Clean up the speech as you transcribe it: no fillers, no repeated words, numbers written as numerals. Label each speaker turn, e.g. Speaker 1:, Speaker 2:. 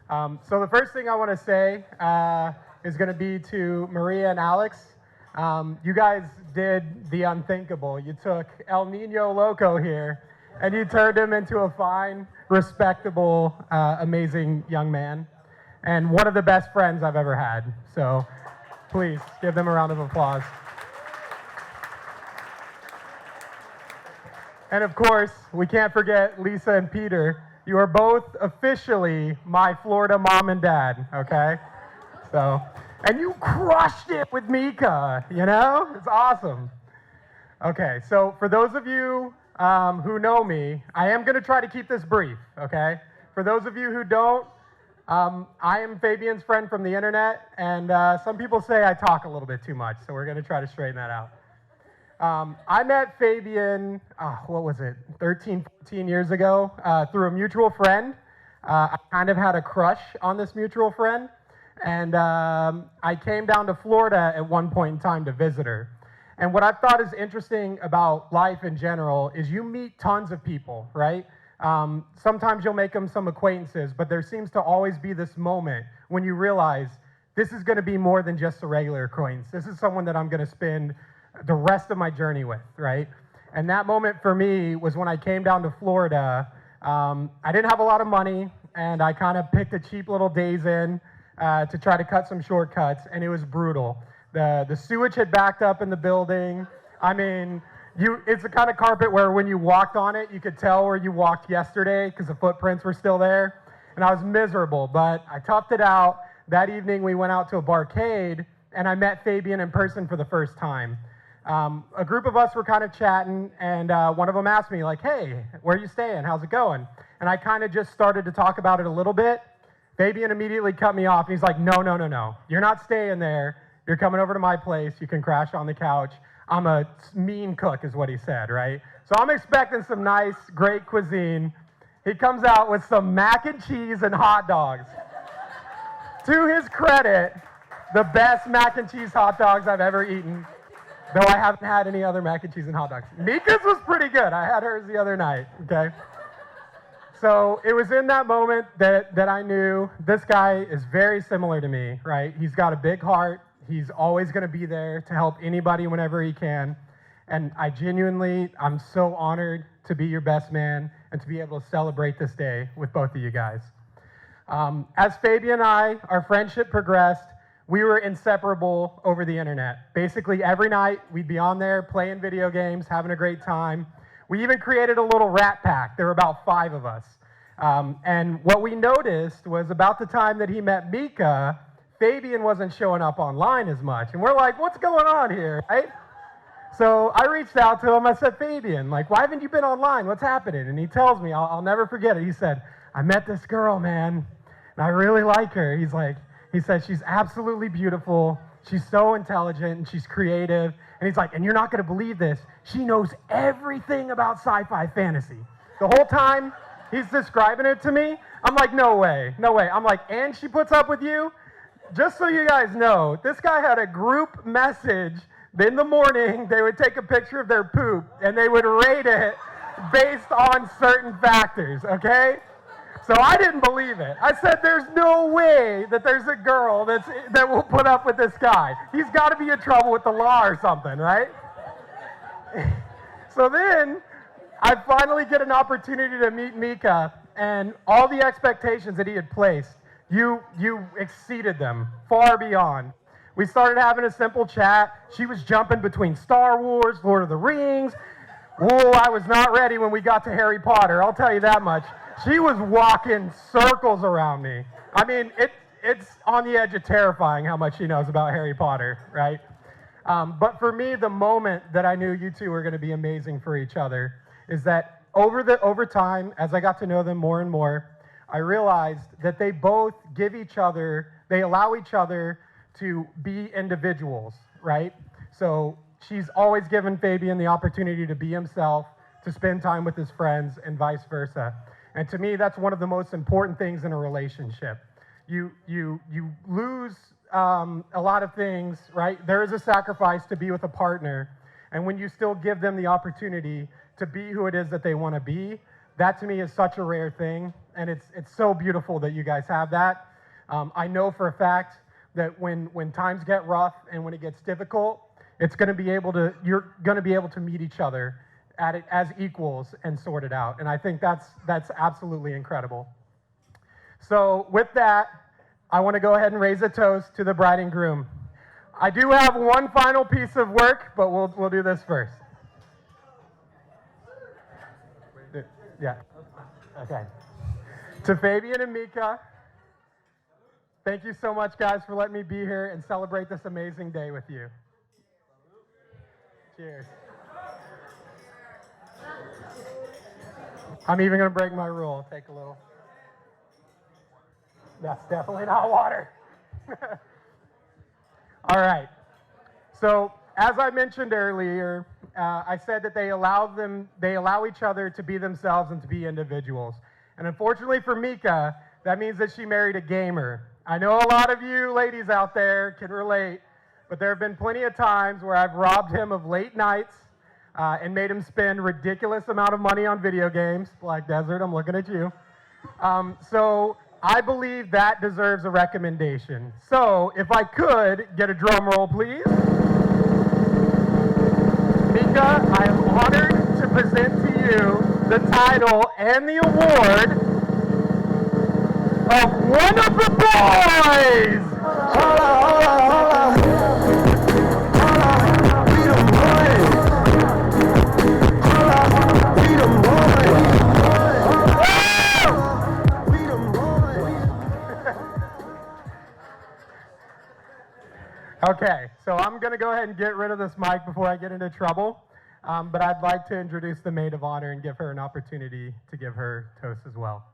Speaker 1: So the first thing I want to say is going to be to Maria and Alex. You guys did the unthinkable. You took El Nino Loco here, and you turned him into a fine, respectable, amazing young man, and one of the best friends I've ever had. So please give them a round of applause. And of course, we can't forget Lisa and Peter. You are both officially my Florida mom and dad, okay? So, and you crushed it with Mika, you know? It's awesome. Okay, so for those of you who know me, I am going to try to keep this brief, okay? For those of you who don't, I am Fabian's friend from the internet, and some people say I talk a little bit too much, so we're going to try to straighten that out. I met Fabian, what was it, 13, 14 years ago through a mutual friend. I kind of had a crush on this mutual friend, and I came down to Florida at one point in time to visit her. And what I've thought is interesting about life in general is you meet tons of people, right? Sometimes you'll make them some acquaintances, but there seems to always be this moment when you realize this is going to be more than just a regular acquaintance. This is someone that I'm going to spend the rest of my journey with, right? And that moment for me was when I came down to Florida. I didn't have a lot of money, and I kind of picked a cheap little days in to try to cut some shortcuts, and it was brutal. The sewage had backed up in the building. I mean, it's the kind of carpet where when you walked on it, you could tell where you walked yesterday because the footprints were still there. And I was miserable, but I toughed it out. That evening, we went out to a barcade, and I met Fabian in person for the first time. A group of us were kind of chatting, and one of them asked me, like, hey, where are you staying? How's it going? And I kind of just started to talk about it a little bit. Fabian immediately cut me off. He's like, no. You're not staying there. You're coming over to my place. You can crash on the couch. I'm a mean cook, is what he said, right? So I'm expecting some nice, great cuisine. He comes out with some mac and cheese and hot dogs. To his credit, the best mac and cheese hot dogs I've ever eaten. Though I haven't had any other mac and cheese and hot dogs. Mika's was pretty good. I had hers the other night, okay? So it was in that moment that I knew this guy is very similar to me, right? He's got a big heart. He's always going to be there to help anybody whenever he can. And I'm so honored to be your best man and to be able to celebrate this day with both of you guys. As Fabian and our friendship progressed, we were inseparable over the internet. Basically, every night we'd be on there playing video games, having a great time. We even created a little rat pack. There were about 5 of us. And what we noticed was about the time that he met Mika, Fabian wasn't showing up online as much. And we're like, what's going on here, right? So I reached out to him. I said, Fabian, like, why haven't you been online? What's happening? And he tells me, I'll never forget it. He said, I met this girl, man, and I really like her. He said, she's absolutely beautiful. She's so intelligent and she's creative. And he's like, and you're not going to believe this. She knows everything about sci-fi fantasy. The whole time he's describing it to me, I'm like, no way. I'm like, and she puts up with you? Just so you guys know, this guy had a group message. In the morning, they would take a picture of their poop and they would rate it based on certain factors, okay? So I didn't believe it. I said, there's no way that there's a girl that will put up with this guy. He's got to be in trouble with the law or something, right? So then I finally get an opportunity to meet Mika, and all the expectations that he had placed, you exceeded them far beyond. We started having a simple chat. She was jumping between Star Wars, Lord of the Rings. Whoa, I was not ready when we got to Harry Potter, I'll tell you that much. She was walking circles around me. I mean, it's on the edge of terrifying how much she knows about Harry Potter, right? But for me, the moment that I knew you two were going to be amazing for each other is that over time, as I got to know them more and more, I realized that they both they allow each other to be individuals, right? So she's always given Fabian the opportunity to be himself, to spend time with his friends, and vice versa. And to me, that's one of the most important things in a relationship. You lose a lot of things, right? There is a sacrifice to be with a partner. And when you still give them the opportunity to be who it is that they want to be, that to me is such a rare thing. and it's so beautiful that you guys have that. I know for a fact that when times get rough and when it gets difficult, you're going to be able to meet each other at it as equals and sort it out. And I think that's absolutely incredible. So with that, I want to go ahead and raise a toast to the bride and groom. I do have one final piece of work, but we'll do this first. Yeah. Okay. To Fabian and Mika, thank you so much, guys, for letting me be here and celebrate this amazing day with you. Cheers. I'm even going to break my rule. Take a little. That's definitely not water. All right. So, as I mentioned earlier, I said that they allow each other to be themselves and to be individuals. And unfortunately for Mika, that means that she married a gamer. I know a lot of you ladies out there can relate, but there have been plenty of times where I've robbed him of late nights and made him spend ridiculous amount of money on video games. Black Desert, I'm looking at you. So I believe that deserves a recommendation. So if I could get a drum roll, please. Mika, I am honored to present to you the title and the award of One of the Boys! Hold on. We the boys! We the boys! We the boys! Okay, so I'm going to go ahead and get rid of this mic before I get into trouble. But I'd like to introduce the maid of honor and give her an opportunity to give her toast as well.